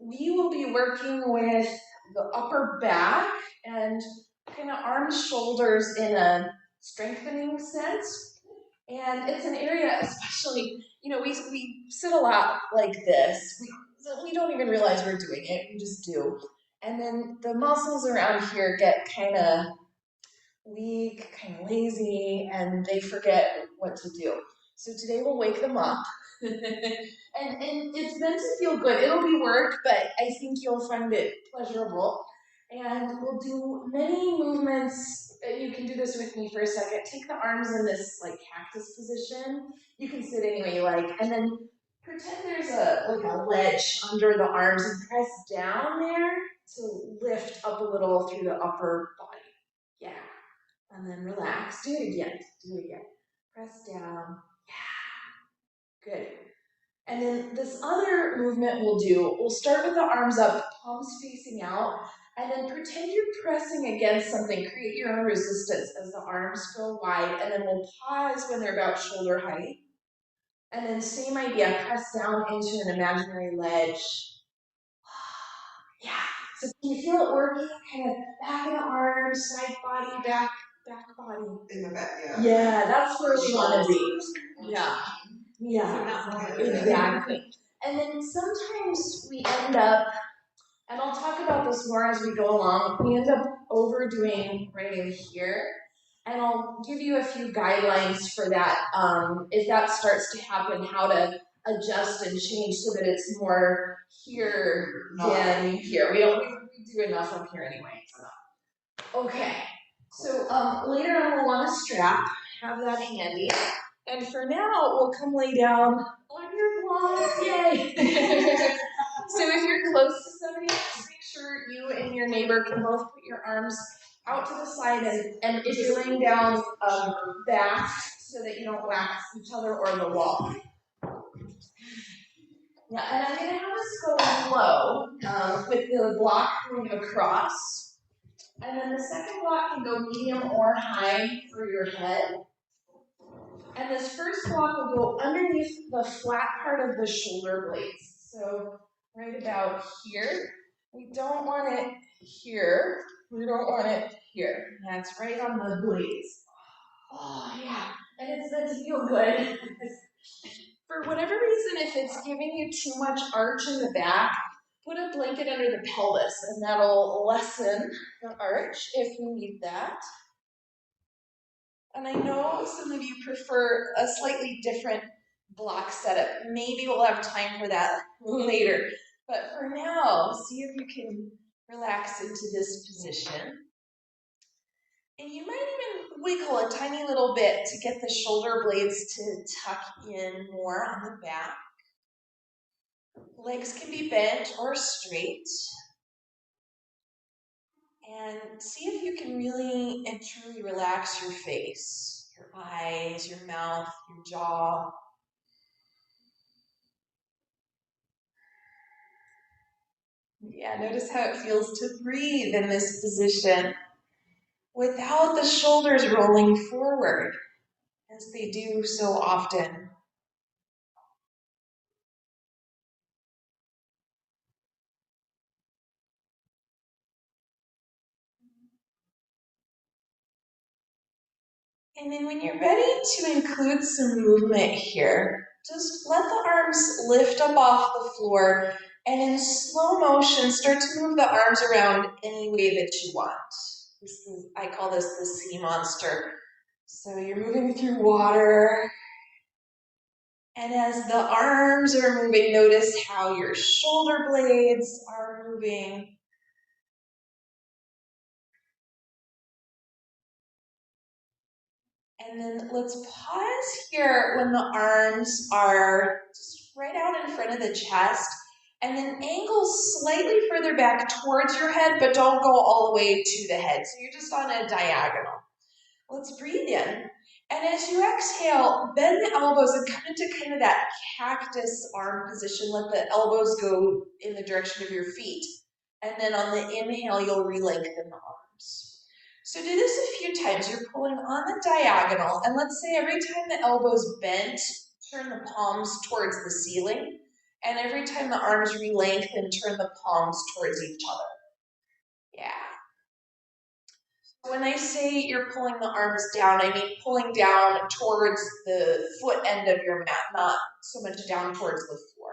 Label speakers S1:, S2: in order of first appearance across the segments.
S1: we will be working with the upper back and kind of arms, shoulders in a strengthening sense. And it's an area, especially, we sit a lot like this. We don't even realize we're doing it, we just do. And then the muscles around here get kind of weak, kind of lazy, and they forget what to do. So today we'll wake them up. and it's meant to feel good. It'll be work, but I think you'll find it pleasurable. And we'll do many movements. You can do this with me for a second. Take the arms in this like cactus position. You can sit any way you like, and then pretend there's a ledge under the arms and press down there to lift up a little through the upper body. Yeah. And then relax. Do it again. Do it again. Press down. Yeah. Good. And then this other movement we'll start with the arms up, palms facing out, and then pretend you're pressing against something. Create your own resistance as the arms go wide, and then we'll pause when they're about shoulder height. And then same idea, press down into an imaginary ledge. Yeah. So can you feel it working? Kind of back of the arms, side body, back body. In the back, yeah. Yeah, that's where we want to be. Yeah. Yeah, exactly. And then sometimes we end up, and I'll talk about this more as we go along, we end up overdoing right in here. And I'll give you a few guidelines for that, if that starts to happen, how to adjust and change so that it's more here than here. We do enough up here anyway. So. Okay, so later on we'll want a strap, have that handy. And for now, we'll come lay down on your block, yay! So if you're close to somebody, just make sure you and your neighbor can both put your arms out to the side, and if you're laying down, back so that you don't whack each other or the wall. Yeah, and I'm going to have us go low with the block going across. And then the second block can go medium or high for your head. And this first block will go underneath the flat part of the shoulder blades. So right about here. We don't want it here. We don't want it here. That's right on the blades. Oh, yeah. And it's meant to feel good. For whatever reason, if it's giving you too much arch in the back, put a blanket under the pelvis, and that'll lessen the arch if you need that. And I know some of you prefer a slightly different block setup. Maybe we'll have time for that later. But for now, see if you can relax into this position. And you might even wiggle a tiny little bit to get the shoulder blades to tuck in more on the back. Legs can be bent or straight. And see if you can really and truly relax your face, your eyes, your mouth, your jaw. Yeah, notice how it feels to breathe in this position without the shoulders rolling forward as they do so often. And then when you're ready to include some movement here, just let the arms lift up off the floor and in slow motion start to move the arms around any way that you want. I call this the sea monster. So you're moving through water. And as the arms are moving, notice how your shoulder blades are moving. And then let's pause here when the arms are just right out in front of the chest. And then angle slightly further back towards your head, but don't go all the way to the head. So you're just on a diagonal. Let's breathe in. And as you exhale, bend the elbows and come into kind of that cactus arm position. Let the elbows go in the direction of your feet. And then on the inhale, you'll relengthen the arms. So do this a few times. You're pulling on the diagonal, and let's say every time the elbow's bent, turn the palms towards the ceiling. And every time the arms re-lengthen, turn the palms towards each other. Yeah. When I say you're pulling the arms down, I mean pulling down towards the foot end of your mat, not so much down towards the floor.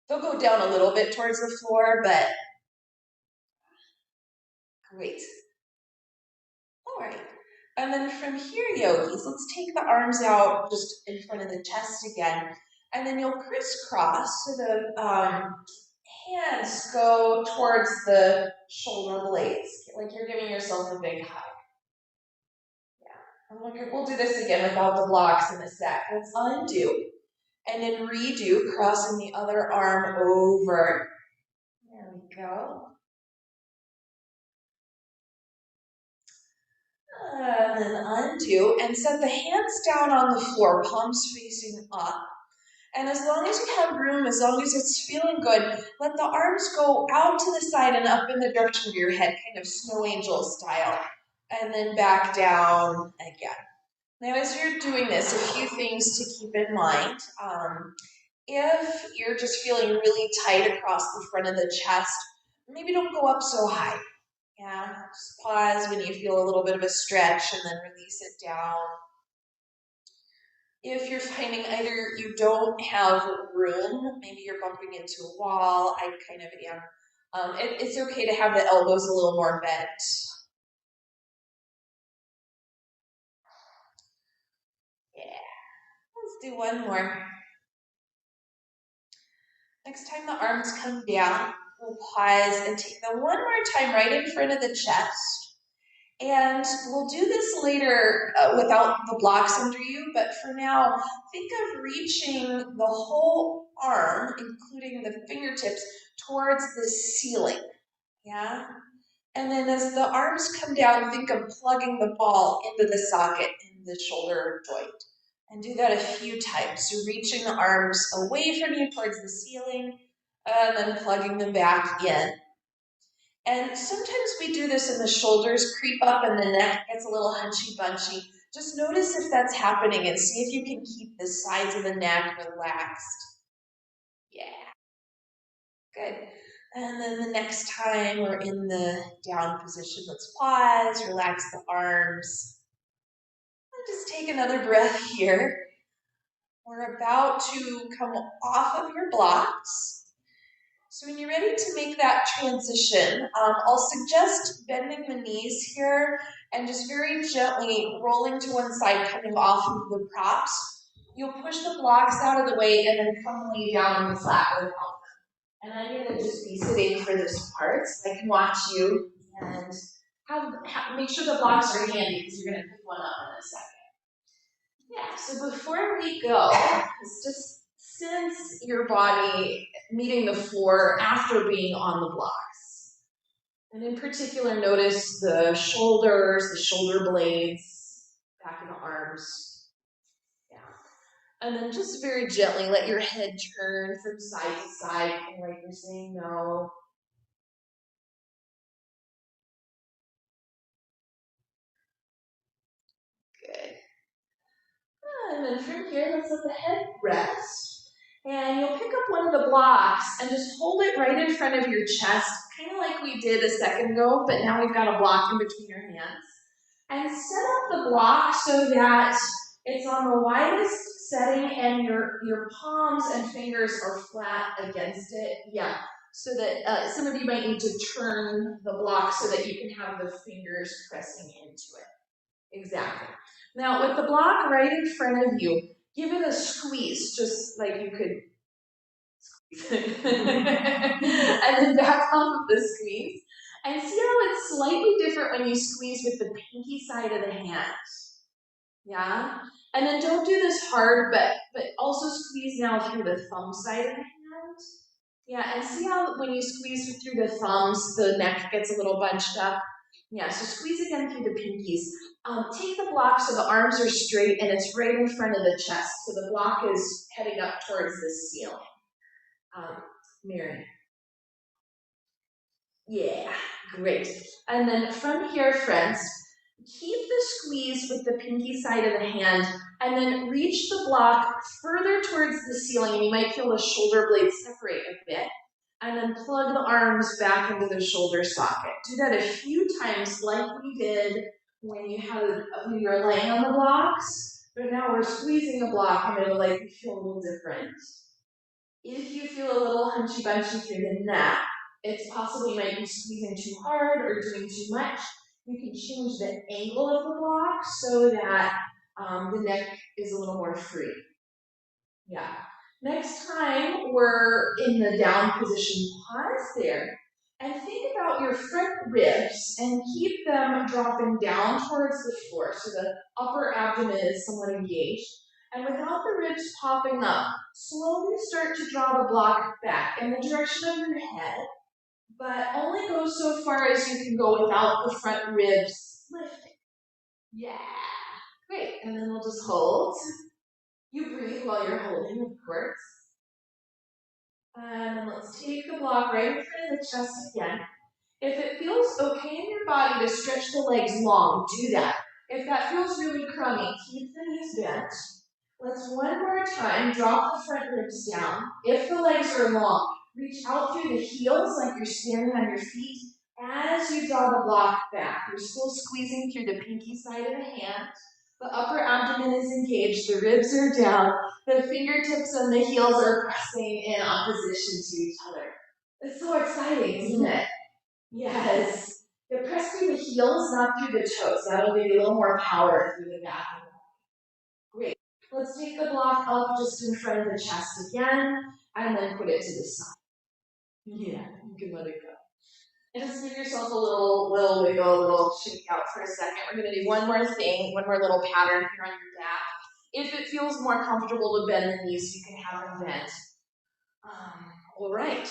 S1: They'll go down a little bit towards the floor, but great. All right. And then from here, yogis, let's take the arms out just in front of the chest again. And then you'll crisscross so the hands go towards the shoulder blades, like you're giving yourself a big hug. And we'll do this again without the blocks in a sec. Let's undo. And then redo, crossing the other arm over. There we go. And then undo, and set the hands down on the floor, palms facing up. And as long as you have room, as long as it's feeling good, let the arms go out to the side and up in the direction of your head, kind of snow angel style. And then back down again. Now, as you're doing this, a few things to keep in mind. If you're just feeling really tight across the front of the chest, maybe don't go up so high. Yeah, just pause when you feel a little bit of a stretch and then release it down. If you're finding either you don't have room, maybe you're bumping into a wall, I kind of am. It's okay to have the elbows a little more bent. Yeah, let's do one more. Next time the arms come down, we'll pause and take them one more time right in front of the chest. And we'll do this later without the blocks under you, but for now, think of reaching the whole arm, including the fingertips, towards the ceiling. Yeah? And then as the arms come down, think of plugging the ball into the socket in the shoulder joint. And do that a few times. So reaching the arms away from you towards the ceiling, and then plugging them back in. And sometimes we do this and the shoulders creep up and the neck gets a little hunchy bunchy. Just notice if that's happening and see if you can keep the sides of the neck relaxed. Yeah. Good. And then the next time we're in the down position, let's pause, relax the arms. And just take another breath here. We're about to come off of your blocks. So when you're ready to make that transition, I'll suggest bending the knees here and just very gently rolling to one side, coming off of the props. You'll push the blocks out of the way and then come lay down on the flat without them. And I'm going to just be sitting for this part so I can watch you and make sure the blocks are handy because you're going to pick one up in a second. Yeah, so before we go, it's just sense your body meeting the floor after being on the blocks. And in particular, notice the shoulders, the shoulder blades, back of the arms. Yeah. And then just very gently let your head turn from side to side, kind of like you're saying no. Good. And then from here, let's let the head rest. And you'll pick up one of the blocks and just hold it right in front of your chest, kind of like we did a second ago, but now we've got a block in between your hands. And set up the block so that it's on the widest setting and your palms and fingers are flat against it. Yeah, so that some of you might need to turn the block so that you can have the fingers pressing into it. Exactly. Now, with the block right in front of you, give it a squeeze, just like you could squeeze. And then back off of the squeeze. And see how it's slightly different when you squeeze with the pinky side of the hand. Yeah? And then don't do this hard, but also squeeze now through the thumb side of the hand. Yeah, and see how when you squeeze through the thumbs, the neck gets a little bunched up? Yeah, so squeeze again through the pinkies. Take the block so the arms are straight and it's right in front of the chest. So the block is heading up towards the ceiling. Mary. Yeah, great. And then from here, friends, Keep the squeeze with the pinky side of the hand and then reach the block further towards the ceiling, and you might feel the shoulder blades separate a bit. And then plug the arms back into the shoulder socket. Do that a few times like we did when you were laying on the blocks, but now we're squeezing the block and it'll feel a little different. If you feel a little hunchy bunchy through the neck, it's possible you might be squeezing too hard or doing too much. You can change the angle of the block so that the neck is a little more free. Yeah. Next time we're in the down position, pause there and think about your front ribs and keep them dropping down towards the floor so the upper abdomen is somewhat engaged. And without the ribs popping up, slowly start to draw the block back in the direction of your head, but only go so far as you can go without the front ribs lifting. Yeah, great. And then we'll just hold. You breathe while you're holding, of course. And then let's take the block right in front of the chest again. If it feels okay in your body to stretch the legs long, do that. If that feels really crummy, keep the knees bent. Let's one more time drop the front ribs down. If the legs are long, reach out through the heels like you're standing on your feet. As you draw the block back, you're still squeezing through the pinky side of the hand. The upper abdomen is engaged, the ribs are down, the fingertips and the heels are pressing in opposition to each other. It's so exciting, isn't it? Yes. You press through the heels, not through the toes. That'll give you a little more power through the back. Great. Let's take the block up just in front of the chest again, and then put it to the side. Yeah, you can let it go. And just give yourself a little wiggle, a little shake out for a second. We're going to do one more thing, one more little pattern here on your back. If it feels more comfortable to bend the knees, you can have them bent. All right.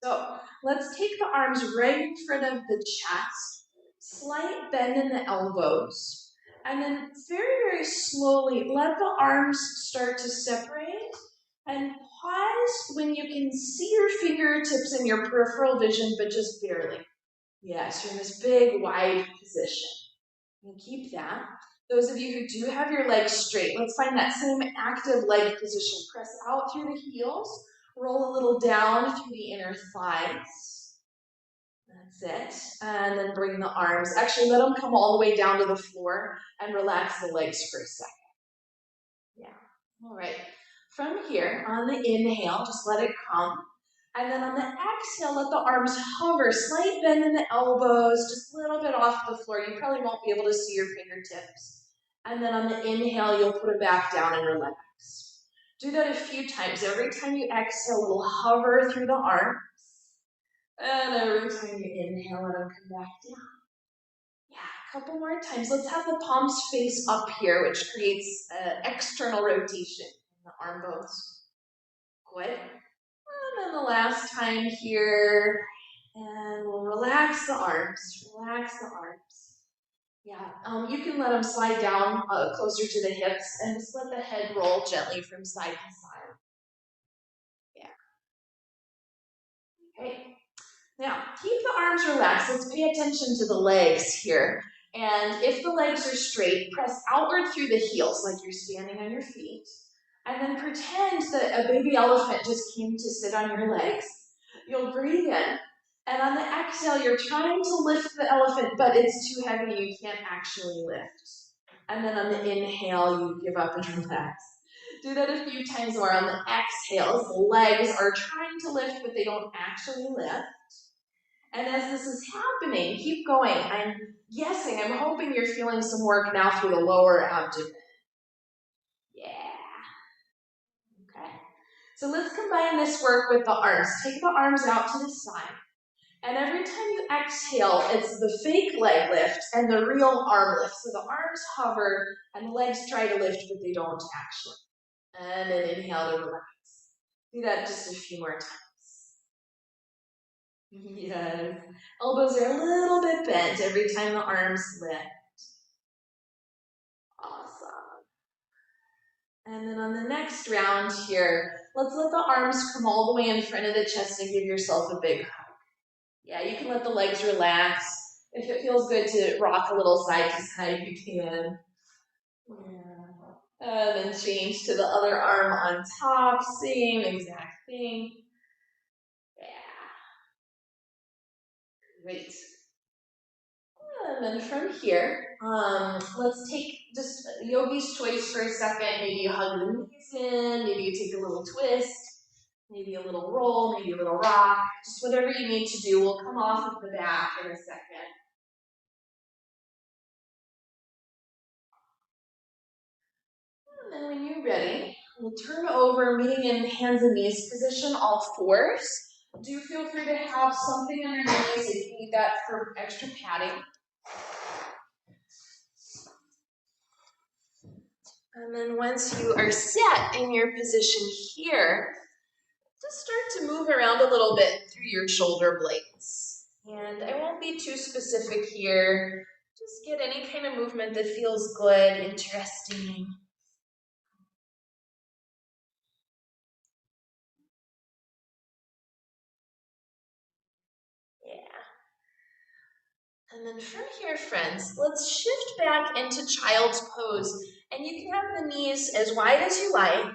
S1: So let's take the arms right in front of the chest, slight bend in the elbows, and then very, very slowly let the arms start to separate and pause when you can see your fingertips in your peripheral vision, but just barely. Yes, you're in this big, wide position. And keep that. Those of you who do have your legs straight, let's find that same active leg position. Press out through the heels, roll a little down through the inner thighs. That's it. And then bring the arms. Actually, let them come all the way down to the floor and relax the legs for a second. Yeah. All right. From here, on the inhale, just let it come. And then on the exhale, let the arms hover, slight bend in the elbows, just a little bit off the floor. You probably won't be able to see your fingertips. And then on the inhale, you'll put it back down and relax. Do that a few times. Every time you exhale, we'll hover through the arms. And every time you inhale, let them come back down. Yeah, a couple more times. Let's have the palms face up here, which creates external rotation in the arm bones. Good. And then the last time here, and we'll relax the arms, relax the arms. Yeah, you can let them slide down closer to the hips and just let the head roll gently from side to side. Yeah. Okay. Now, keep the arms relaxed. Let's pay attention to the legs here. And if the legs are straight, press outward through the heels like you're standing on your feet. And then pretend that a baby elephant just came to sit on your legs. You'll breathe in. And on the exhale, you're trying to lift the elephant, but it's too heavy. You can't actually lift. And then on the inhale, you give up and relax. Do that a few times more. On the exhales, the legs are trying to lift, but they don't actually lift. And as this is happening, keep going. I'm guessing, I'm hoping you're feeling some work now through the lower abdomen. Yeah. Okay. So let's combine this work with the arms. Take the arms out to the side. And every time you exhale, it's the fake leg lift and the real arm lift. So the arms hover and the legs try to lift, but they don't actually. And then inhale to relax. Do that just a few more times. Yes. Elbows are a little bit bent every time the arms lift. Awesome. And then on the next round here, let's let the arms come all the way in front of the chest and give yourself a big hug. Yeah, you can let the legs relax. If it feels good to rock a little side to side, you can. Yeah. And then change to the other arm on top, same exact thing. Yeah. Great. And then from here, let's take just yogi's choice for a second. Maybe you hug the knees in, maybe you take a little twist, maybe a little roll, maybe a little rock, just whatever you need to do. We'll come off of the back in a second. And then when you're ready, we'll turn over, meeting in hands and knees position, all fours. Do feel free to have something underneath if you need that for extra padding. And then once you are set in your position here, just start to move around a little bit through your shoulder blades. And I won't be too specific here. Just get any kind of movement that feels good, interesting. Yeah. And then from here, friends, let's shift back into child's pose. And you can have the knees as wide as you like.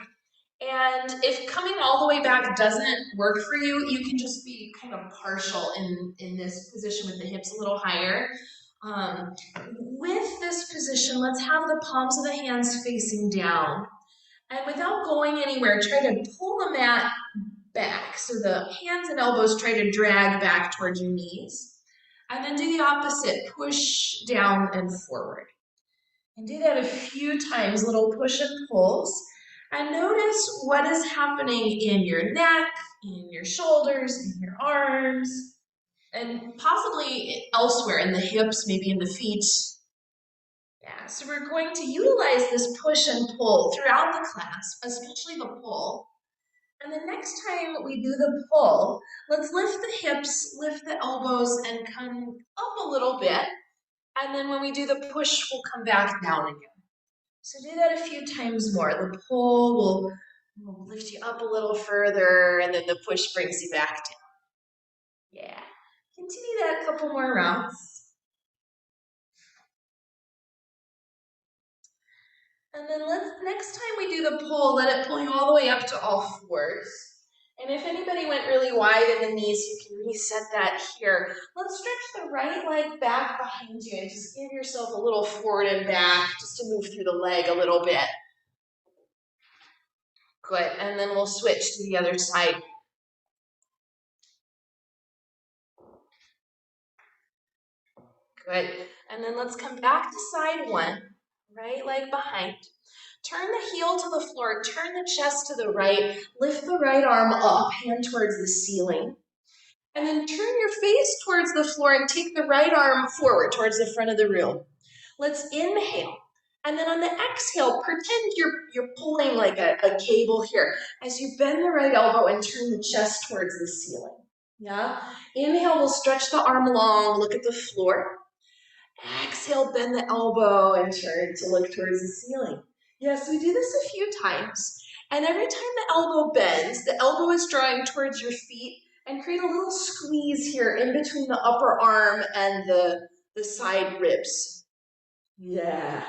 S1: And if coming all the way back doesn't work for you, you can just be kind of partial in this position with the hips a little higher. With this position, let's have the palms of the hands facing down. And without going anywhere, try to pull the mat back. So the hands and elbows try to drag back towards your knees. And then do the opposite, push down and forward. And do that a few times, little push and pulls. And notice what is happening in your neck, in your shoulders, in your arms, and possibly elsewhere in the hips, maybe in the feet. Yeah, so we're going to utilize this push and pull throughout the class, especially the pull. And the next time we do the pull, let's lift the hips, lift the elbows, and come up a little bit. And then when we do the push, we'll come back down again. So do that a few times more. The pull will lift you up a little further, and then the push brings you back down. Yeah. Continue that a couple more rounds. And then next time we do the pull, let it pull you all the way up to all fours. And if anybody went really wide in the knees, you can reset that here. Let's stretch the right leg back behind you and just give yourself a little forward and back just to move through the leg a little bit. Good, and then we'll switch to the other side. Good, and then let's come back to side one, right leg behind. Turn the heel to the floor, turn the chest to the right, lift the right arm up, hand towards the ceiling. And then turn your face towards the floor and take the right arm forward towards the front of the room. Let's inhale. And then on the exhale, pretend you're pulling like a cable here as you bend the right elbow and turn the chest towards the ceiling. Yeah? Inhale, we'll stretch the arm long, look at the floor. Exhale, bend the elbow and turn to look towards the ceiling. Yes, we do this a few times. And every time the elbow bends, the elbow is drawing towards your feet, and create a little squeeze here in between the upper arm and the side ribs. Yeah.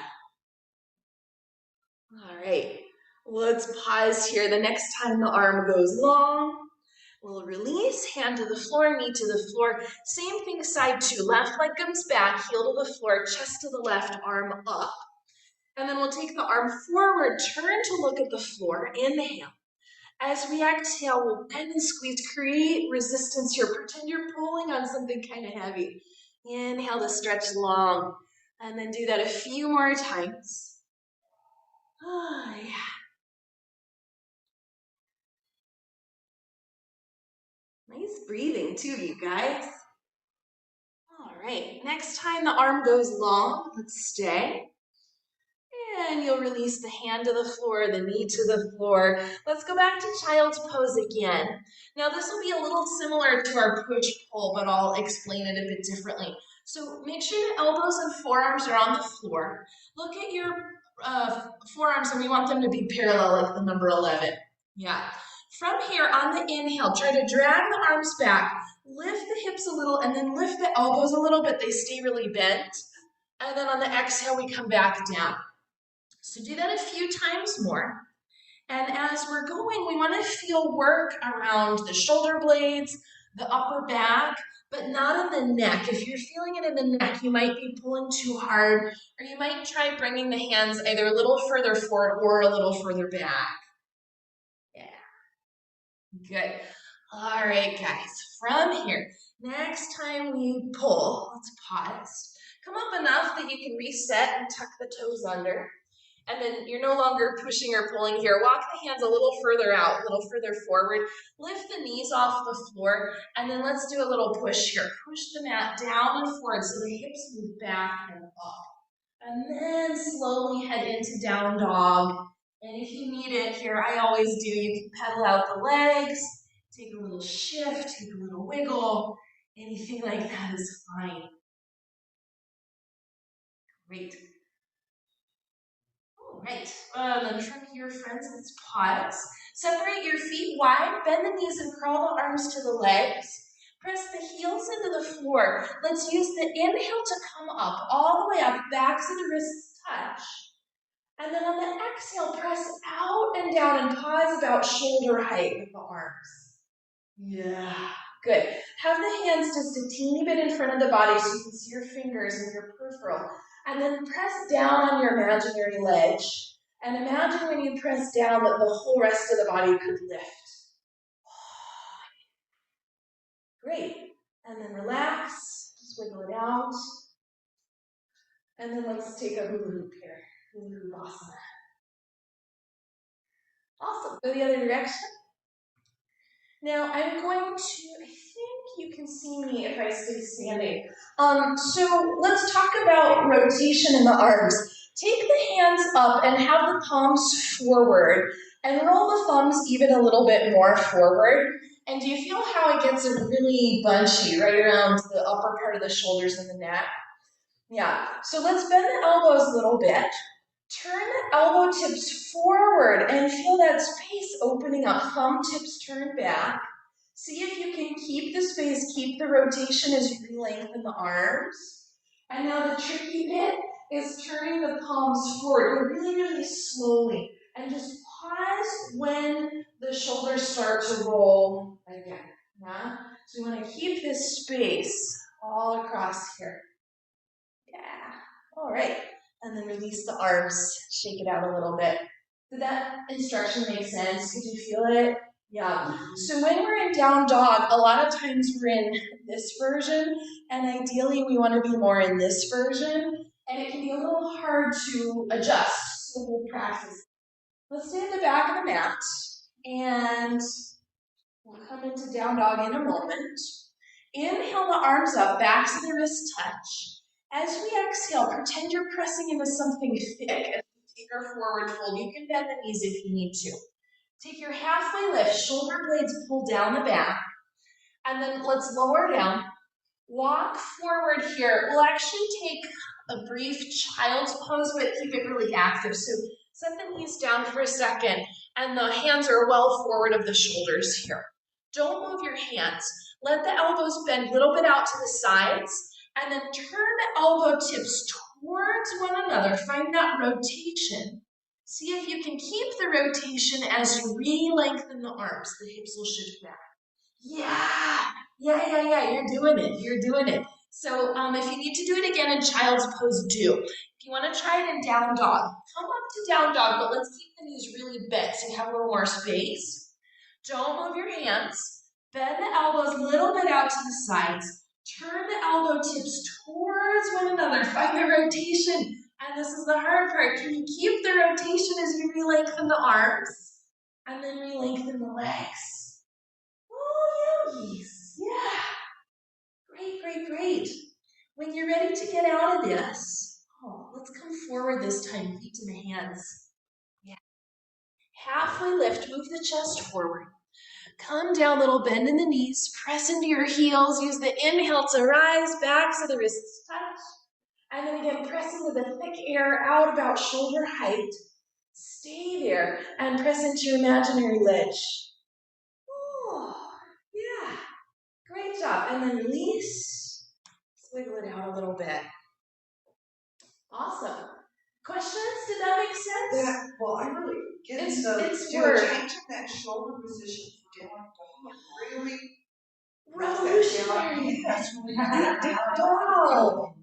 S1: All right. Let's pause here. The next time the arm goes long, we'll release, hand to the floor, knee to the floor. Same thing, side two. Left leg comes back, heel to the floor, chest to the left, arm up. And then we'll take the arm forward, turn to look at the floor. Inhale. As we exhale, we'll bend and squeeze, create resistance here. Pretend you're pulling on something kind of heavy. Inhale to stretch long. And then do that a few more times. Oh, yeah. Nice breathing too, you guys. All right, next time the arm goes long, let's stay. And you'll release the hand to the floor, the knee to the floor. Let's go back to child's pose again. Now this will be a little similar to our push-pull, but I'll explain it a bit differently. So make sure the elbows and forearms are on the floor. Look at your forearms, and we want them to be parallel, like the number 11. Yeah. From here, on the inhale, try to drag the arms back, lift the hips a little, and then lift the elbows a little bit. They stay really bent. And then on the exhale, we come back down. So do that a few times more. And as we're going, we want to feel work around the shoulder blades, the upper back, but not in the neck. If you're feeling it in the neck, you might be pulling too hard, or you might try bringing the hands either a little further forward or a little further back. Yeah, good. All right, guys, from here, next time we pull, let's pause. Come up enough that you can reset and tuck the toes under. And then you're no longer pushing or pulling here. Walk the hands a little further out, a little further forward. Lift the knees off the floor, and then let's do a little push here. Push the mat down and forward so the hips move back and up. And then slowly head into down dog. And if you need it here, I always do, you can pedal out the legs, take a little shift, take a little wiggle. Anything like that is fine. Great. All right, then from here, friends, let's pause. Separate your feet wide, bend the knees and curl the arms to the legs. Press the heels into the floor. Let's use the inhale to come up, all the way up, backs of the wrists touch. And then on the exhale, press out and down and pause about shoulder height with the arms. Yeah, good. Have the hands just a teeny bit in front of the body so you can see your fingers and your peripheral. And then press down on your imaginary ledge. And imagine when you press down that the whole rest of the body could lift. Great. And then relax. Just wiggle it out. And then let's take a hula hoop here. Hula hoopasana. Awesome. Go the other direction. Now I'm going to, I think you can see me if I stay standing. So let's talk about rotation in the arms. Take the hands up and have the palms forward and roll the thumbs even a little bit more forward. And do you feel how it gets really bunchy right around the upper part of the shoulders and the neck? Yeah, so let's bend the elbows a little bit. Turn the elbow tips forward and feel that space opening up. Thumb tips turn back. See if you can keep the space, keep the rotation as you lengthen the arms. And now the tricky bit is turning the palms forward really, really slowly. And just pause when the shoulders start to roll again. Yeah? So we want to keep this space all across here. Yeah. All right. And then release the arms. Shake it out a little bit. Did that instruction make sense? Did you feel it? Yeah. So when we're in down dog, a lot of times we're in this version, and ideally we want to be more in this version, and it can be a little hard to adjust. So we'll practice. Let's stay in the back of the mat, and we'll come into down dog in a moment. Inhale the arms up, backs of the wrists touch. As we exhale, pretend you're pressing into something thick as we take our forward fold. You can bend the knees if you need to. Take your halfway lift, shoulder blades pull down the back, and then let's lower down. Walk forward here. We'll actually take a brief child's pose, but keep it really active. So set the knees down for a second, and the hands are well forward of the shoulders here. Don't move your hands. Let the elbows bend a little bit out to the sides, and then turn the elbow tips towards one another. Find that rotation. See if you can keep the rotation as you re-lengthen the arms. The hips will shift back. Yeah, you're doing it, So if you need to do it again in child's pose, do. If you want to try it in down dog, come up to down dog, but let's keep the knees really bent so you have a little more space. Don't move your hands. Bend the elbows a little bit out to the sides. Turn the elbow tips towards one another. Find the rotation. And this is the hard part. Can you keep the rotation as you re-lengthen the arms? And then re-lengthen the legs. Oh, yogis. Yeah. Great. When you're ready to get out of this, let's come forward this time, feet to the hands. Yeah. Halfway lift, move the chest forward. Come down, little bend in the knees, press into your heels, use the inhale to rise, backs of the wrists touch. And then again, press into the thick air out about shoulder height. Stay there and press into your imaginary ledge. Great job. And then release. Wiggle it out a little bit. Awesome. Questions? Did that make sense?
S2: Well, I really get
S1: it's
S2: changing that shoulder position for down dog. Really
S1: revolutionary.
S2: Yes,
S1: Wow.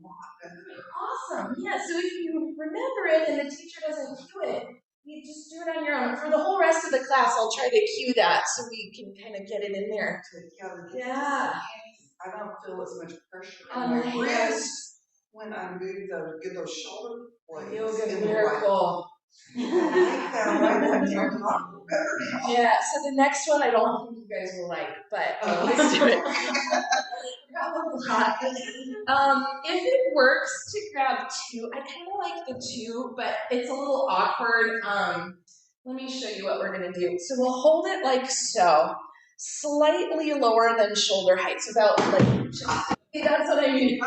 S1: Awesome. Yeah, so if you remember it and the teacher doesn't cue it, you just do it on your own. For the whole rest of the class, I'll try to cue that so we can kind of get it in there. Yeah.
S2: I don't feel as much pressure on my wrists when I move those shoulder blades.
S1: Yoga miracle.
S2: Yeah,
S1: yeah, so the next one I don't think you guys will like, but let's do it. If it works to grab two, I kind of like the two, but it's a little awkward. Let me show you what we're going to do. So we'll hold it like so, slightly lower than shoulder height, so about like, that's what I mean.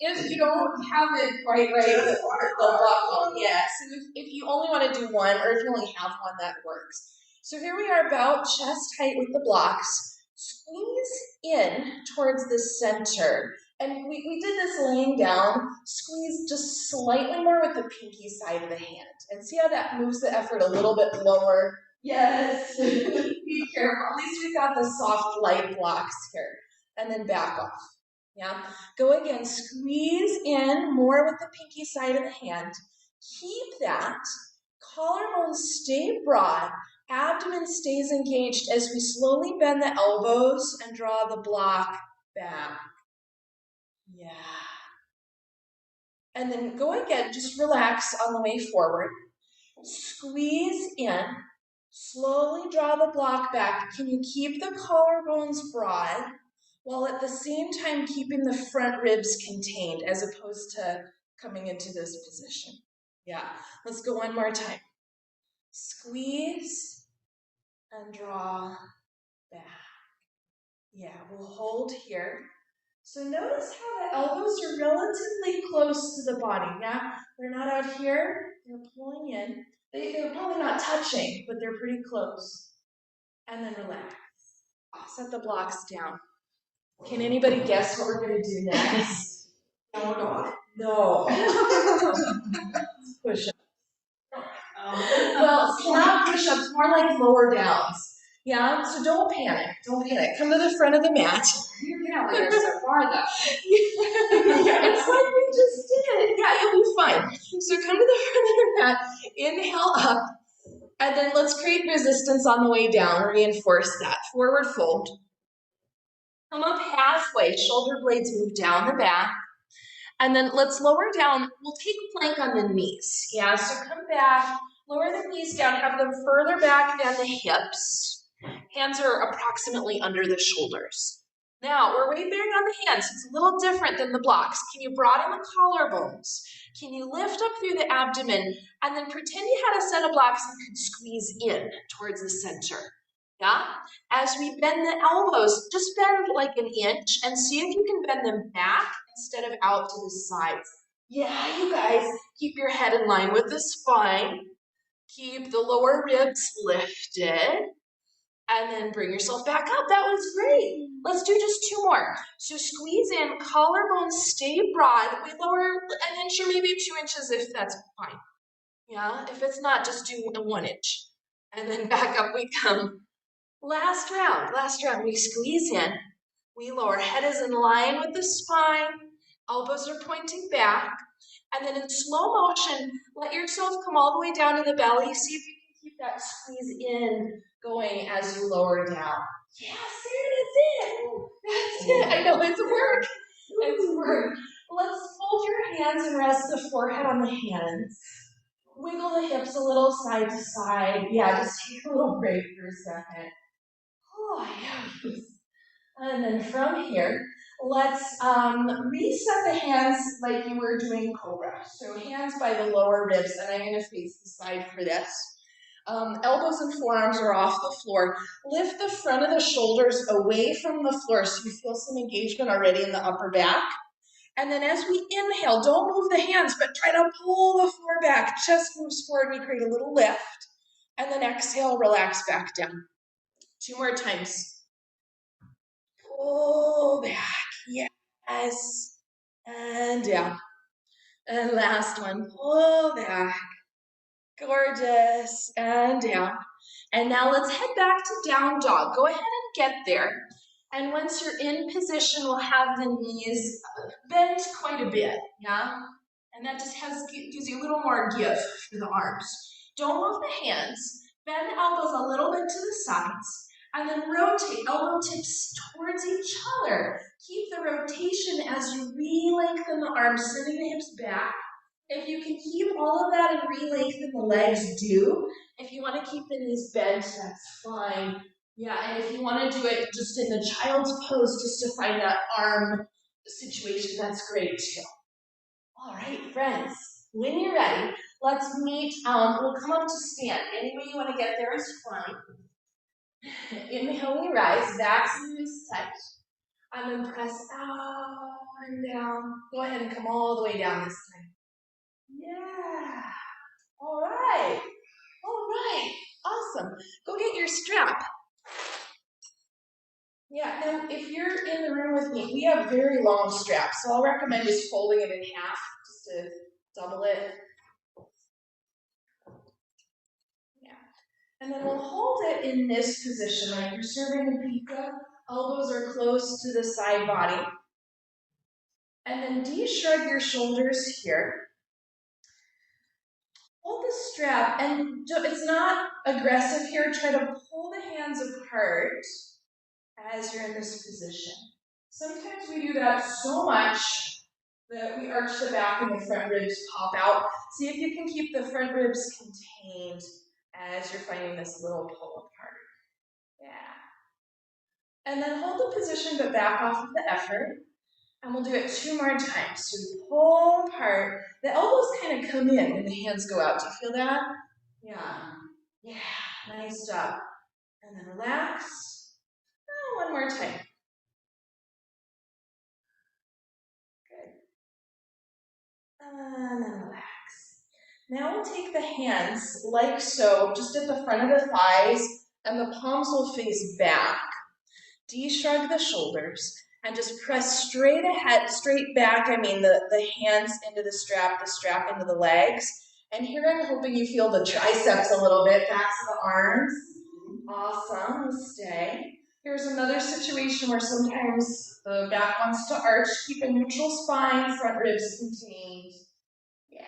S1: If you don't have it quite right, the block, yeah. So if you only want to do one, or if you only have one, that works. So here we are about chest height with the blocks. Squeeze in towards the center. And we did this laying down. Squeeze just slightly more with the pinky side of the hand. And see how that moves the effort a little bit lower? Yes. Be careful. At least we've got the soft, light blocks here. And then back off. Yeah. Go again. Squeeze in more with the pinky side of the hand. Keep that. Collarbones stay broad. Abdomen stays engaged as we slowly bend the elbows and draw the block back. Yeah. And then go again, just relax on the way forward. Squeeze in. Slowly draw the block back. Can you keep the collarbones broad while at the same time keeping the front ribs contained as opposed to coming into this position? Yeah. Let's go one more time. Squeeze and draw back. Yeah, we'll hold here. So notice how the elbows are relatively close to the body. Yeah, they're not out here, they're pulling in. They're probably not touching, but they're pretty close. And then relax. Set the blocks down. Can anybody guess what we're going to do next? No. Push-ups. Well, it's not push-ups, more like lower downs. Yeah, so don't panic. Don't panic. Come to the front of the mat.
S3: Yeah, we are so far though.
S1: It's like we just did. Yeah, you'll be fine. So come to the front of the mat. Inhale up. And then let's create resistance on the way down. Reinforce that. Forward fold. Come up halfway. Shoulder blades move down the back. And then let's lower down. We'll take plank on the knees. Yeah, so come back. Lower the knees down. Have them further back than the hips. Hands are approximately under the shoulders. Now, we're weight bearing on the hands. It's a little different than the blocks. Can you broaden the collarbones? Can you lift up through the abdomen? And then pretend you had a set of blocks and could squeeze in towards the center. Yeah? As we bend the elbows, just bend like an inch and see if you can bend them back instead of out to the sides. Yeah, you guys, keep your head in line with the spine. Keep the lower ribs lifted. And then bring yourself back up. That was great. Let's do just two more. So squeeze in, collarbones stay broad. We lower an inch or maybe 2 inches if that's fine. Yeah, if it's not, just do 1 inch. And then back up we come. Last round. We squeeze in. We lower. Head is in line with the spine. Elbows are pointing back. And then in slow motion, let yourself come all the way down to the belly. See if you can keep that squeeze in going as you lower down. Yes, there it is. That's it. I know it's work. It's work. Let's fold your hands and rest the forehead on the hands. Wiggle the hips a little side to side. Yeah, just take a little break for a second. Oh, yes. And then from here, let's reset the hands like you were doing cobra. So hands by the lower ribs, and I'm going to face the side for this. Elbows and forearms are off the floor. Lift the front of the shoulders away from the floor so you feel some engagement already in the upper back. And then as we inhale, don't move the hands, but try to pull the floor back. Chest moves forward, we create a little lift. And then exhale, relax back down. 2 more times. pull back. Yes. And down. And last one, pull back. Gorgeous. And down. And now let's head back to down dog. Go ahead and get there. And once you're in position, we'll have the knees bent quite a bit, yeah? And that just gives you a little more give for the arms. Don't move the hands. Bend the elbows a little bit to the sides. And then rotate elbow tips towards each other. Keep the rotation as you re-lengthen the arms, sending the hips back. If you can keep all of that and re-lengthen the legs, do. If you want to keep the knees bent, that's fine. Yeah, and if you want to do it just in the child's pose, just to find that arm situation, that's great too. All right, friends, when you're ready, let's meet. We'll come up to stand. Any way you want to get there is fine. Inhale, we rise, back knees tight. And then press out and down. Go ahead and come all the way down this time. Yeah. All right. All right. Awesome. Go get your strap. Yeah, now if you're in the room with me, we have very long straps, so I'll recommend just folding it in half just to double it. Yeah. And then we'll hold it in this position, like you're serving a pizza. Elbows are close to the side body. And then de-shrug your shoulders here. Hold the strap, and it's not aggressive here. Try to pull the hands apart as you're in this position. Sometimes we do that so much that we arch the back and the front ribs pop out. See if you can keep the front ribs contained as you're finding this little pull apart. Yeah. And then hold the position but back off of the effort. And we'll do it 2 more times. So we pull apart. The elbows kind of come in when the hands go out. Do you feel that? Yeah. Yeah. Nice job. And then relax. Oh, 1 more time. Good. And then relax. Now we'll take the hands like so, just at the front of the thighs, and the palms will face back. De-shrug the shoulders. And just press straight ahead, straight back, the hands into the strap into the legs. And here I'm hoping you feel the triceps a little bit, back to the arms. Awesome, stay. Here's another situation where sometimes the back wants to arch. Keep a neutral spine, front ribs contained. Yeah.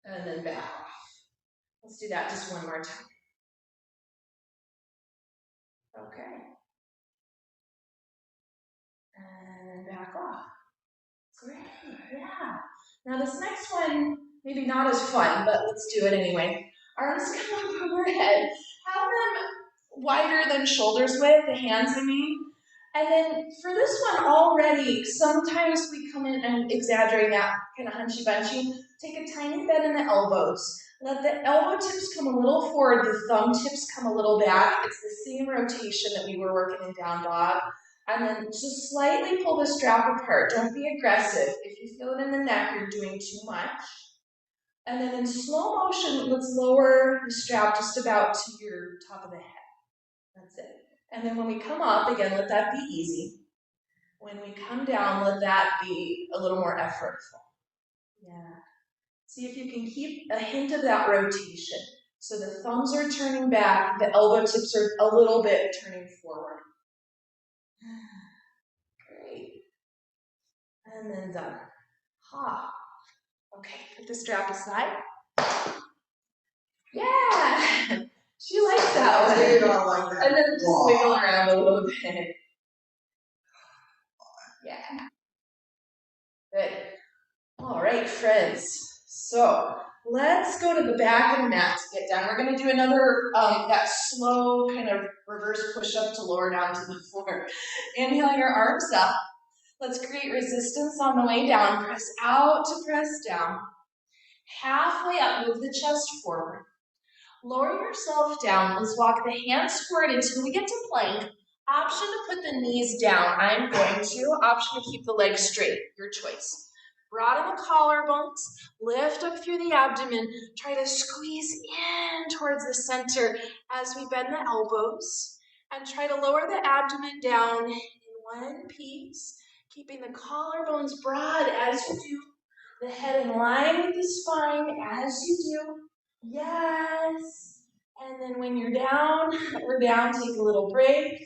S1: And then back off. Let's do that just 1 more time. Okay. And back off. Great, yeah. Now this next one, maybe not as fun, but let's do it anyway. Arms come up overhead. Have them wider than shoulders width, the hands I mean. And then for this one already, sometimes we come in and exaggerate that kind of hunchy bunchy. Take a tiny bend in the elbows. Let the elbow tips come a little forward, the thumb tips come a little back. It's the same rotation that we were working in down dog. And then just slightly pull the strap apart. Don't be aggressive. If you feel it in the neck, you're doing too much. And then in slow motion, let's lower the strap just about to your top of the head. That's it. And then when we come up, again, let that be easy. When we come down, let that be a little more effortful. Yeah. See if you can keep a hint of that rotation. So the thumbs are turning back, the elbow tips are a little bit turning forward. Great. And then done. Ha. Okay, put the strap aside. Yeah. She likes that one.
S2: I do not like that.
S1: And then just wiggle around a little bit. Yeah. Good. All right, friends. So let's go to the back of the mat to get down. We're going to do another, that slow kind of reverse push-up to lower down to the floor. Inhale your arms up. Let's create resistance on the way down. Press out to press down. Halfway up, move the chest forward. Lower yourself down. Let's walk the hands forward until we get to plank. Option to put the knees down. I'm going to. Option to keep the legs straight. Your choice. Broaden the collarbones. Lift up through the abdomen. Try to squeeze in towards the center as we bend the elbows. And try to lower the abdomen down in one piece, keeping the collarbones broad as you do, the head in line with the spine as you do. Yes. And then when you're down, we're down, take a little break.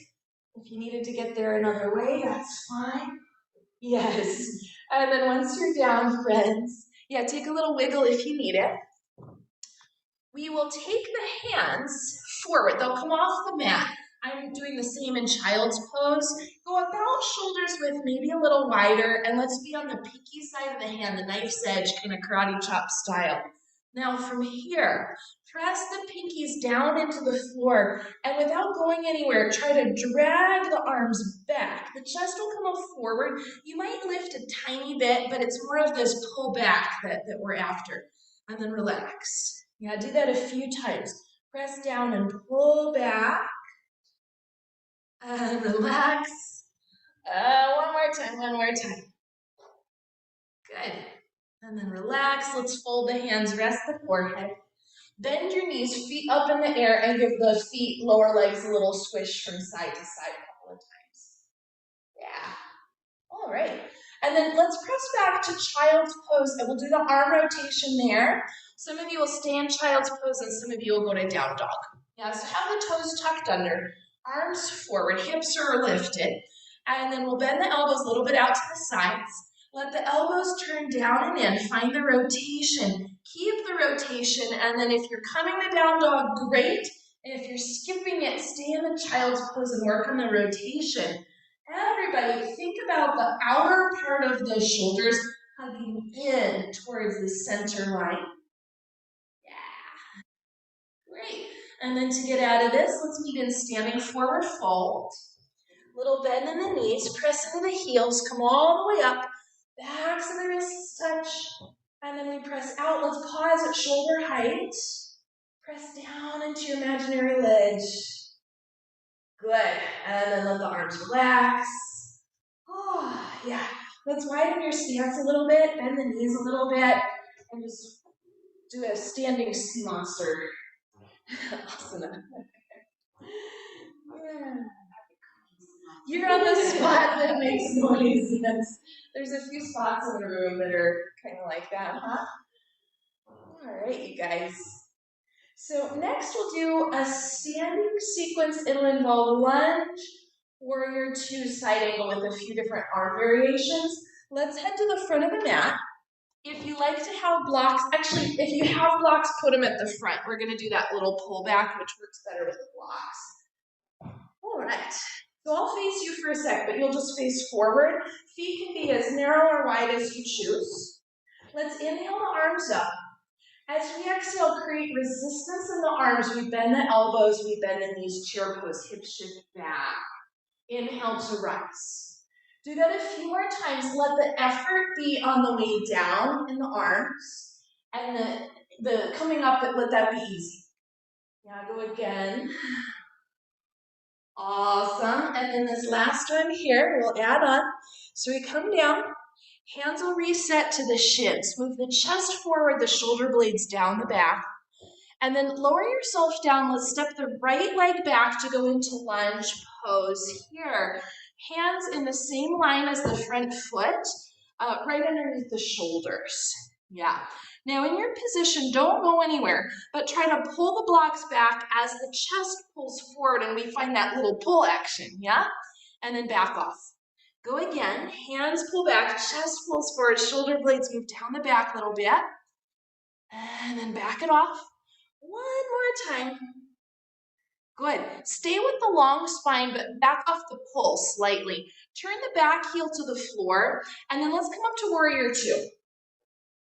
S1: If you needed to get there another way, that's fine. Yes. And then once you're down, friends, yeah, take a little wiggle if you need it. We will take the hands forward. They'll come off the mat. I'm doing the same in child's pose. Go about shoulders width, maybe a little wider, and let's be on the pinky side of the hand, the knife's edge, kind of karate chop style. Now from here, press the pinkies down into the floor, and without going anywhere, try to drag the arms back. The chest will come up forward. You might lift a tiny bit, but it's more of this pull back that we're after. And then relax. Yeah, do that a few times. Press down and pull back. And relax. One more time. Good. And then relax. Let's fold the hands, rest the forehead. Bend your knees, feet up in the air, and give the feet, lower legs a little squish from side to side a couple of times. Yeah. All right. And then let's press back to child's pose, and we'll do the arm rotation there. Some of you will stay in child's pose, and some of you will go to down dog. Yeah, so have the toes tucked under, arms forward, hips are lifted, and then we'll bend the elbows a little bit out to the sides. Let the elbows turn down and in. Find the rotation. Keep the rotation, and then if you're coming to down dog, great. And if you're skipping it, stay in the child's pose and work on the rotation. Everybody, think about the outer part of the shoulders hugging in towards the center line. Yeah. Great. And then to get out of this, let's meet in standing forward fold. Little bend in the knees, press into the heels, come all the way up. Backs of the wrists touch. And then we press out. Let's pause at shoulder height. Press down into your imaginary ledge. Good. And then let the arms relax. Oh, yeah. Let's widen your stance a little bit, bend the knees a little bit, and just do a standing sea monster. Asana. Yeah. You're on the spot that makes no sense. There's a few spots in the room that are kind of like that, huh? All right, you guys. So next we'll do a standing sequence. It'll involve lunge, warrior two, side angle with a few different arm variations. Let's head to the front of the mat. If you like to have blocks, actually, if you have blocks, put them at the front. We're going to do that little pullback, which works better with the blocks. All right. So I'll face you for a sec, but you'll just face forward. Feet can be as narrow or wide as you choose. Let's inhale the arms up. As we exhale, create resistance in the arms. We bend the elbows, we bend the knees, chair pose, hips shift back. Inhale to rise. Do that a few more times. Let the effort be on the way down in the arms. And the coming up, let that be easy. Now go again. Awesome. And then this last one here, we'll add on. So we come down. Hands will reset to the shins. Move the chest forward, the shoulder blades down the back. And then lower yourself down. Let's step the right leg back to go into lunge pose here. Hands in the same line as the front foot, right underneath the shoulders. Yeah. Now in your position, don't go anywhere, but try to pull the blocks back as the chest pulls forward and we find that little pull action, yeah? And then back off. Go again, hands pull back, chest pulls forward, shoulder blades move down the back a little bit. And then back it off. One more time. Good. Stay with the long spine, but back off the pull slightly. Turn the back heel to the floor, and then let's come up to warrior two.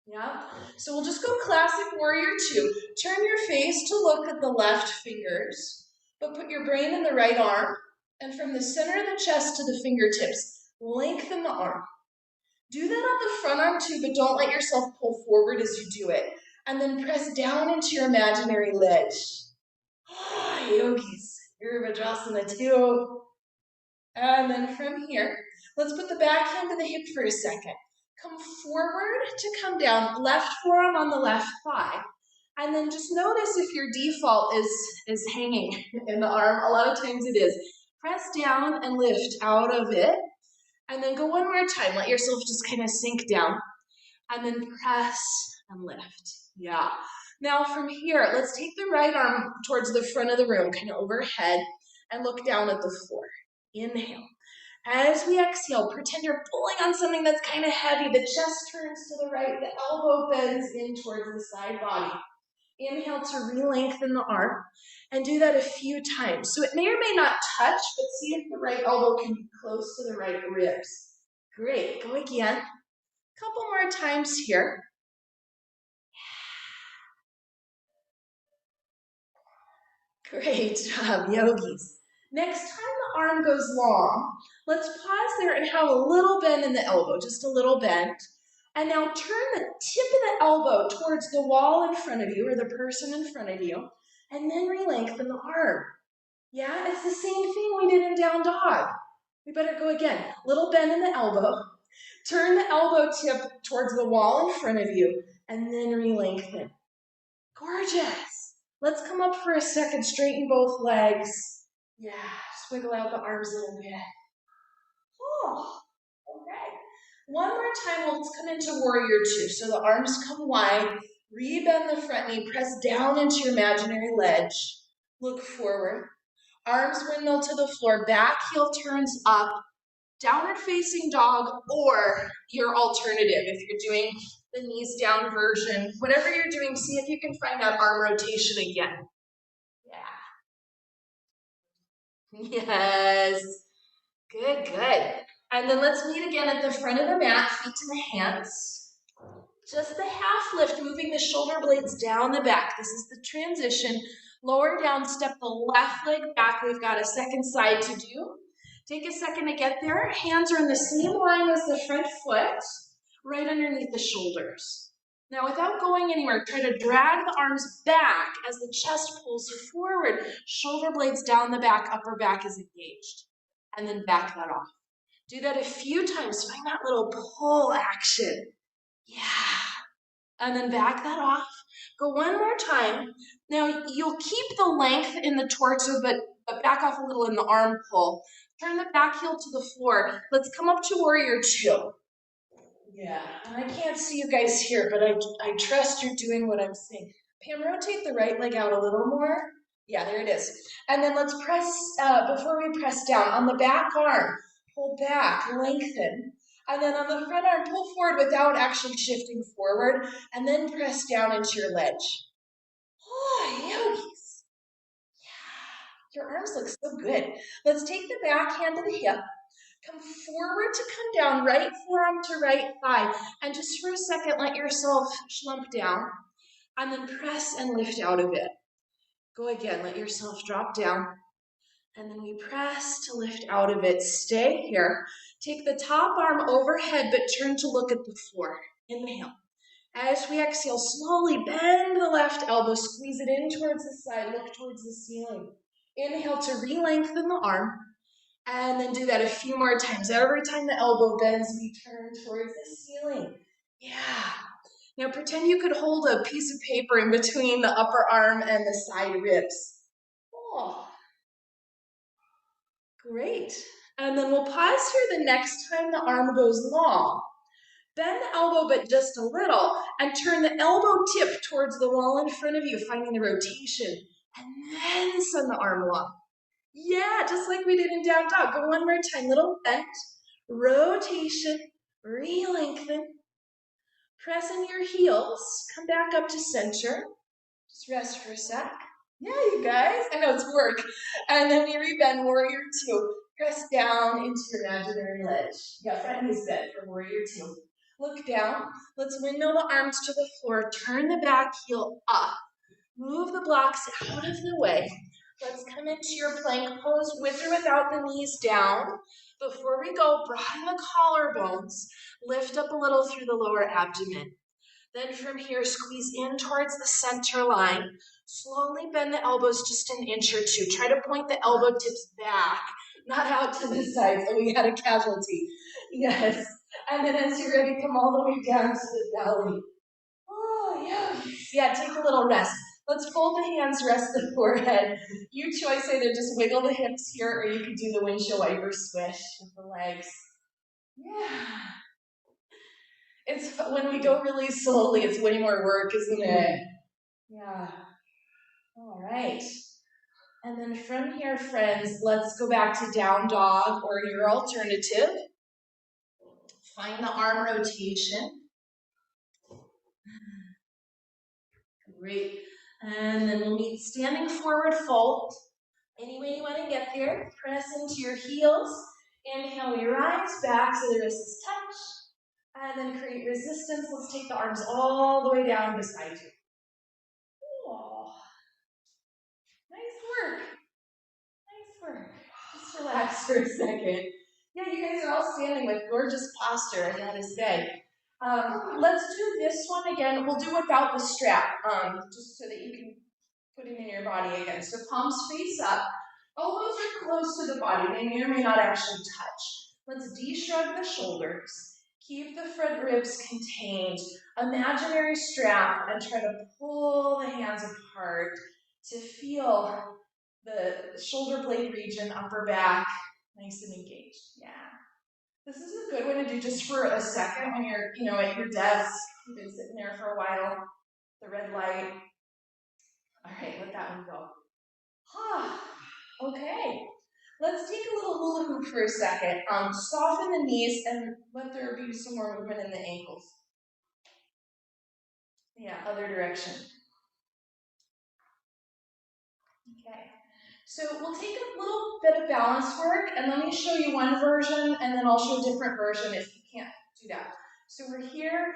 S1: Yeah. So we'll just go classic warrior two. Turn your face to look at the left fingers, but put your brain in the right arm, and from the center of the chest to the fingertips, lengthen the arm. Do that on the front arm too, but don't let yourself pull forward as you do it. And then press down into your imaginary ledge. Yogis, Virabhadrasana too. And then from here, let's put the back hand to the hip for a second. Come forward to come down, left forearm on the left thigh. And then just notice if your default is hanging in the arm. A lot of times it is. Press down and lift out of it. And then go one more time. Let yourself just kind of sink down. And then press and lift. Yeah. Now from here, let's take the right arm towards the front of the room, kind of overhead, and look down at the floor. Inhale. As we exhale, pretend you're pulling on something that's kind of heavy. The chest turns to the right, the elbow bends in towards the side body. Inhale to re-lengthen the arm, and do that a few times. So it may or may not touch, but see if the right elbow can be close to the right ribs. Great, go again. Couple more times here. Great job, yogis. Next time the arm goes long, let's pause there and have a little bend in the elbow, just a little bend. And now turn the tip of the elbow towards the wall in front of you or the person in front of you, and then re-lengthen the arm. Yeah, it's the same thing we did in down dog. We better go again. Little bend in the elbow. Turn the elbow tip towards the wall in front of you, and then re-lengthen. Gorgeous. Let's come up for a second. Straighten both legs. Yeah, squiggle out the arms a little bit. Oh, okay. One more time, let's come into warrior two. So the arms come wide. Rebend the front knee. Press down into your imaginary ledge. Look forward. Arms windmill to the floor. Back heel turns up. Downward facing dog, or your alternative. If you're doing the knees down version, whatever you're doing, see if you can find that arm rotation again. Yeah. Yes. Good, good. And then let's meet again at the front of the mat, feet to the hands. Just the half lift, moving the shoulder blades down the back. This is the transition. Lower down, step the left leg back. We've got a second side to do. Take a second to get there. Hands are in the same line as the front foot, right underneath the shoulders. Now, without going anywhere, try to drag the arms back as the chest pulls forward. Shoulder blades down the back, upper back is engaged. And then back that off. Do that a few times. Find that little pull action. Yeah. And then back that off. Go one more time. Now, you'll keep the length in the torso, but back off a little in the arm pull. Turn the back heel to the floor. Let's come up to warrior two. Yeah, and I can't see you guys here, but I trust you're doing what I'm saying. Pam, rotate the right leg out a little more. Yeah, there it is. And then let's press, before we press down, on the back arm, pull back, lengthen. And then on the front arm, pull forward without actually shifting forward, and then press down into your ledge. Oh, yogis. Yeah, your arms look so good. Let's take the back hand to the hip. Come forward to come down, right forearm to right thigh. And just for a second, let yourself slump down. And then press and lift out of it. Go again, let yourself drop down. And then we press to lift out of it. Stay here. Take the top arm overhead, but turn to look at the floor. Inhale. As we exhale, slowly bend the left elbow, squeeze it in towards the side, look towards the ceiling. Inhale to re-lengthen the arm. And then do that a few more times. Every time the elbow bends, we turn towards the ceiling. Yeah. Now pretend you could hold a piece of paper in between the upper arm and the side ribs. Oh, great. And then we'll pause here the next time the arm goes long. Bend the elbow but just a little and turn the elbow tip towards the wall in front of you, finding the rotation. And then send the arm long. Yeah, just like we did in down dog. Go one more time. Little bend, rotation, re-lengthen. Press in your heels. Come back up to center. Just rest for a sec. Yeah, you guys. I know it's work. And then we rebend, warrior two. Press down into your imaginary ledge. Yeah, front knees bent for warrior two. Look down. Let's windmill the arms to the floor. Turn the back heel up. Move the blocks out of the way. Let's come into your plank pose with or without the knees down. Before we go, broaden the collarbones. Lift up a little through the lower abdomen. Then from here, squeeze in towards the center line. Slowly bend the elbows just an inch or two. Try to point the elbow tips back, not out to the side, so we had a casualty. Yes. And then as you're ready, come all the way down to the belly. Oh, yes. Yeah, take a little rest. Let's fold the hands, rest the forehead. You choice, either just wiggle the hips here or you could do the windshield wiper swish with the legs. Yeah. It's when we go really slowly, it's way more work, isn't it? Yeah. All right. And then from here, friends, let's go back to down dog or your alternative. Find the arm rotation. Great. And then we'll meet standing forward fold. Any way you want to get there, press into your heels. Inhale, we rise back so the wrists touch. And then create resistance. Let's take the arms all the way down beside you. Oh, nice work. Nice work. Just relax for a second. Yeah, you guys are all standing with gorgeous posture, I gotta say. Let's do this one again. We'll do without the strap, just so that you can put it in your body again. So palms face up. Elbows are close to the body. They may or may not actually touch. Let's de-shrug the shoulders. Keep the front ribs contained. Imaginary strap and try to pull the hands apart to feel the shoulder blade region, upper back, nice and engaged. Yeah. This is a good one to do just for a second when you're, at your desk. You've been sitting there for a while. The red light. All right, let that one go. Okay. Let's take a little hula hoop for a second. Soften the knees and let there be some more movement in the ankles. Yeah, other direction. Okay. So we'll take a little bit of balance work, and let me show you one version, and then I'll show a different version if you can't do that. So we're here,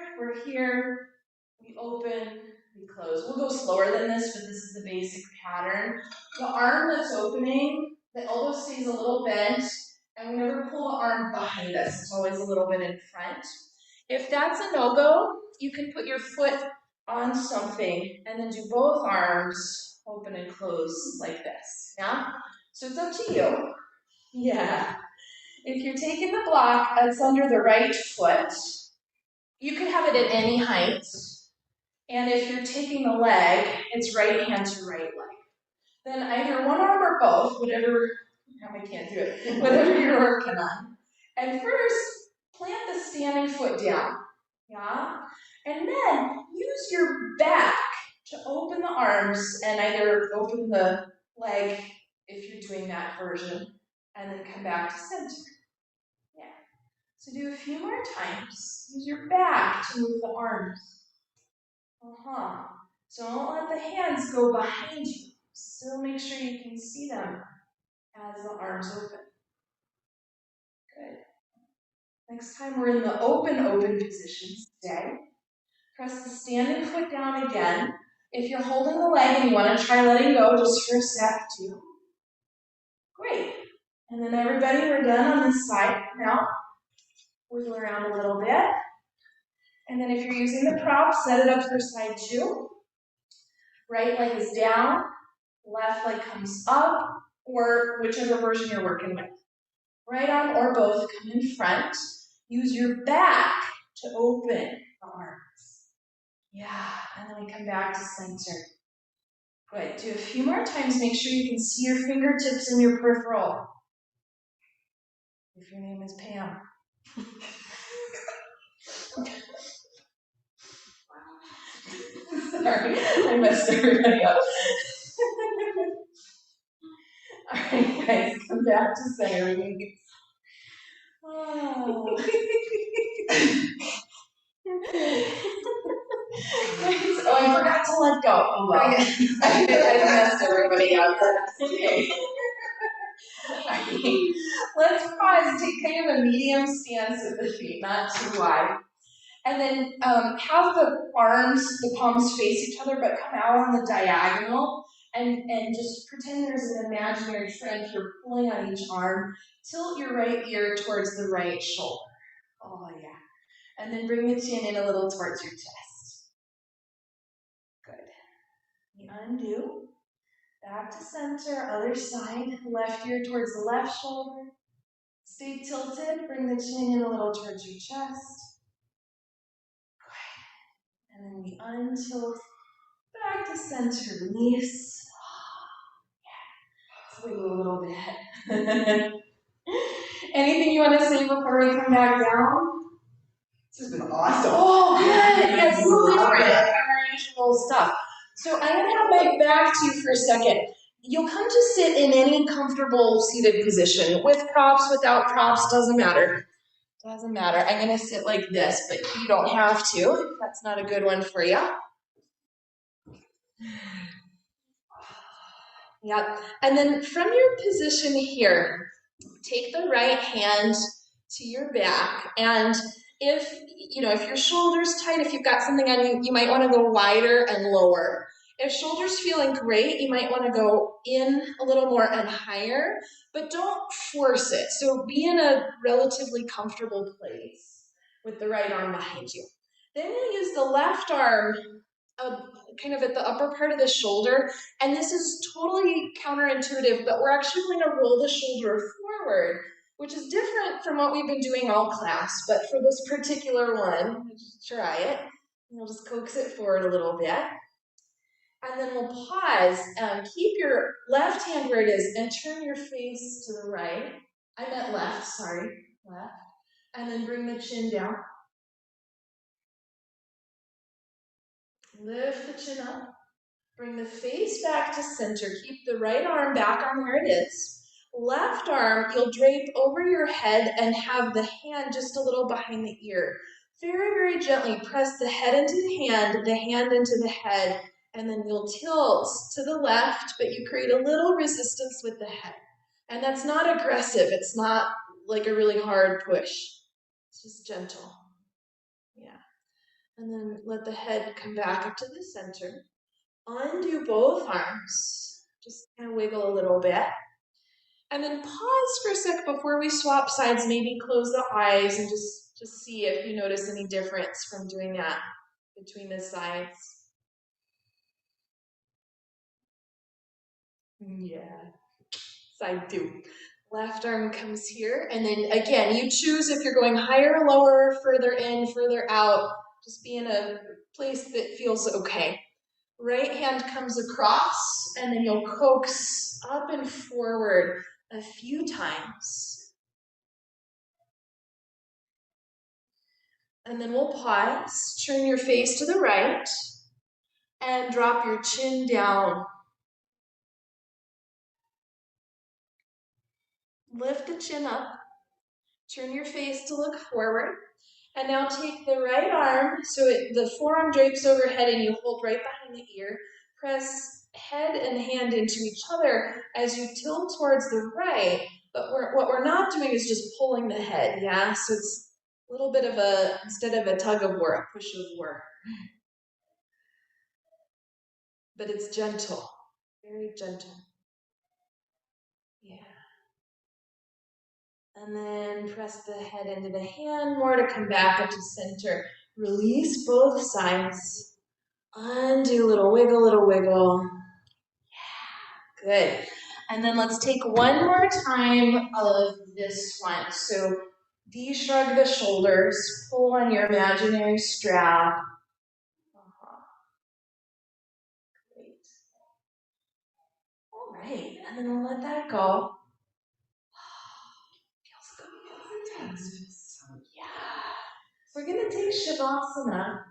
S1: we open, we close. We'll go slower than this, but this is the basic pattern. The arm that's opening, the elbow stays a little bent, and we never pull the arm behind us. It's always a little bit in front. If that's a no-go, you can put your foot on something and then do both arms open and close like this, yeah? So it's up to you. Yeah. If you're taking the block, it's under the right foot. You can have it at any height. And if you're taking the leg, it's right hand to right leg. Then either one arm or both, whatever, I can't do it, whatever you're working on. And first, plant the standing foot down, yeah? And then use your back to open the arms and either open the leg if you're doing that version, and then come back to center. Yeah. So do a few more times. Use your back to move the arms. Don't let the hands go behind you. Still make sure you can see them as the arms open. Good. Next time we're in the open position, stay. Press the standing foot down again. If you're holding the leg and you want to try letting go just for a sec too. Great. And then everybody, we're done on this side. Now, wiggle around a little bit. And then if you're using the prop, set it up for side two. Right leg is down, left leg comes up, or whichever version you're working with. Right arm or both come in front. Use your back to open the arms. Yeah, and then we come back to center. Good. Do a few more times. Make sure you can see your fingertips in your peripheral. If your name is Pam. Sorry, I messed everybody up. All right, guys, come back to center. Oh. Oh, I forgot to let go. Oh, well. I messed everybody up. Okay. Right. Let's pause. Take kind of a medium stance at the feet, not too wide. And then have the arms, the palms face each other, but come out on the diagonal. And just pretend there's an imaginary friend you're pulling on each arm. Tilt your right ear towards the right shoulder. Oh, yeah. And then bring the chin in a little towards your chest. Good. We undo. Back to center, other side. Left ear towards the left shoulder. Stay tilted. Bring the chin in a little towards your chest. Good. And then we untilt. Back to center. Release. Yeah. Let's wiggle a little bit. Anything you want to say before we come back down?
S2: This has been awesome.
S1: Oh, good. Yeah, it's a little different than our usual stuff. So I'm going to have my back to you for a second. You'll come to sit in any comfortable seated position. With props, without props, doesn't matter. Doesn't matter. I'm going to sit like this, but you don't have to. That's not a good one for you. Yep. And then from your position here, take the right hand to your back, and if your shoulder's tight, if you've got something on you, you might want to go wider and lower. If shoulder's feeling great, you might want to go in a little more and higher, but don't force it. So be in a relatively comfortable place with the right arm behind you. Then we'll use the left arm kind of at the upper part of the shoulder, and this is totally counterintuitive, but we're actually going to roll the shoulder forward, which is different from what we've been doing all class, but for this particular one, just try it. We'll just coax it forward a little bit. And then we'll pause. Keep your left hand where it is and turn your face to the right. I meant left, sorry, left. And then bring the chin down. Lift the chin up. Bring the face back to center. Keep the right arm back on where it is. Left arm, you'll drape over your head and have the hand just a little behind the ear. Very, very gently press the head into the hand into the head, and then you'll tilt to the left, but you create a little resistance with the head. And that's not aggressive. It's not like a really hard push. It's just gentle. Yeah. And then let the head come back up to the center. Undo both arms. Just kind of wiggle a little bit. And then pause for a sec before we swap sides. Maybe close the eyes and just see if you notice any difference from doing that between the sides. Yeah. Side two. Left arm comes here. And then again, you choose if you're going higher, lower, further in, further out. Just be in a place that feels okay. Right hand comes across, and then you'll coax up and forward a few times. And then we'll pause, turn your face to the right, and drop your chin down. Lift the chin up, turn your face to look forward, and now take the right arm, so the forearm drapes overhead and you hold right behind the ear. Press head and hand into each other as you tilt towards the right, but what we're not doing is just pulling the head, yeah? So it's a little bit of instead of a tug of war, a push of war. But it's gentle, very gentle. Yeah. And then press the head into the hand, more to come back up to center. Release both sides. Undo, little wiggle. Yeah, good. And then let's take one more time of this one. So de-shrug the shoulders, pull on your imaginary strap. Great. All right, and then we'll let that go. Feels good. Yeah. We're going to take Shavasana,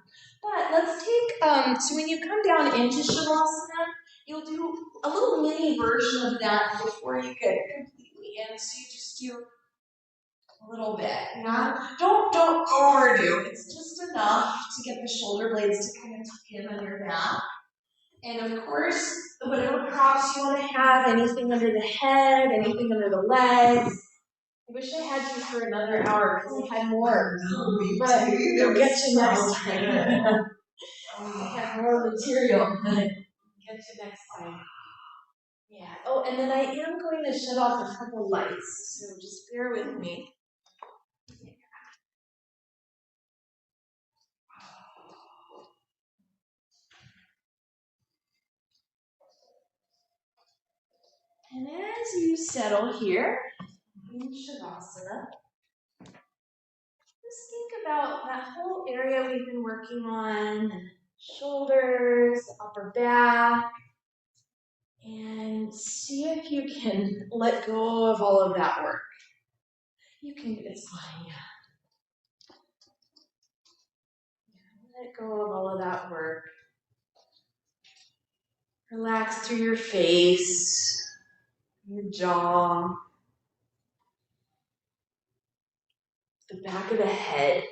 S1: but let's take, so when you come down into Shavasana, you'll do a little mini version of that before you get completely in, so you just do a little bit, yeah? Don't overdo, it's just enough to get the shoulder blades to kind of tuck in on your back. And of course, whatever props you want to have, anything under the head, anything under the legs. I wish I had you for another hour because I had more, but we'll get you next time. I have more material. Get you next time. Yeah. Oh, and then I am going to shut off a couple lights, so just bear with me. And as you settle here in Shavasana, just think about that whole area we've been working on, shoulders, upper back, and see if you can let go of all of that work. You can do this one. Let go of all of that work. Relax through your face, your jaw, the back of the head.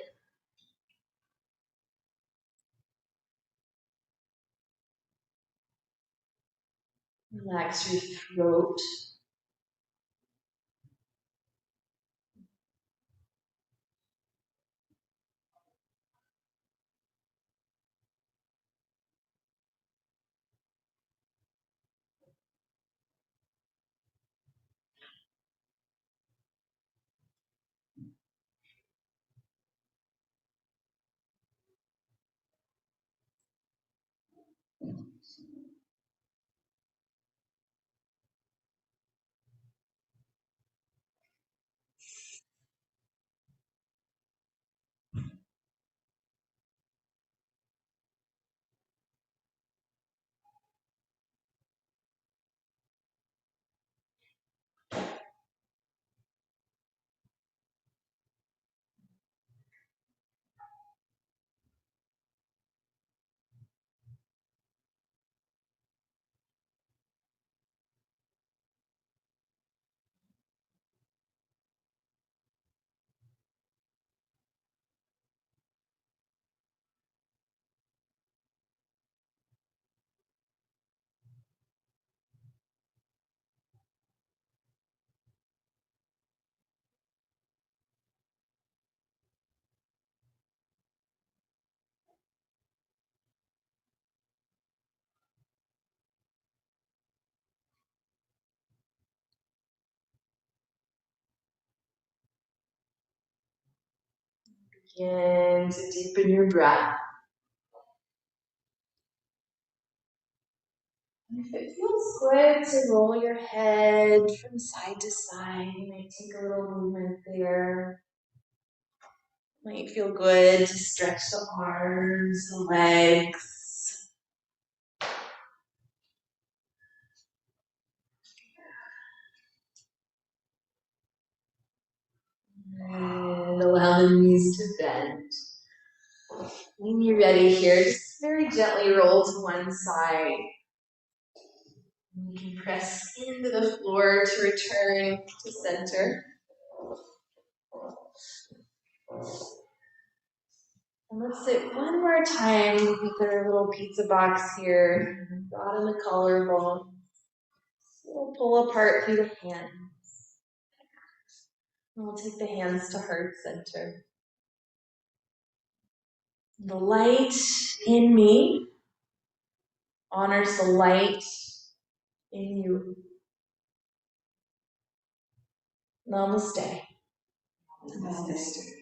S1: Relax your throat. Begin to deepen your breath. And if it feels good to roll your head from side to side, you might take a little movement there. Might feel good to stretch the arms, the legs. And allow the knees to bend. When you're ready here, just very gently roll to one side. You can press into the floor to return to center. And let's sit one more time with our little pizza box here. Broaden the collarbone. We'll pull apart through the hands. And we'll take the hands to heart center. The light in me honors the light in you. Namaste.
S2: Namaste.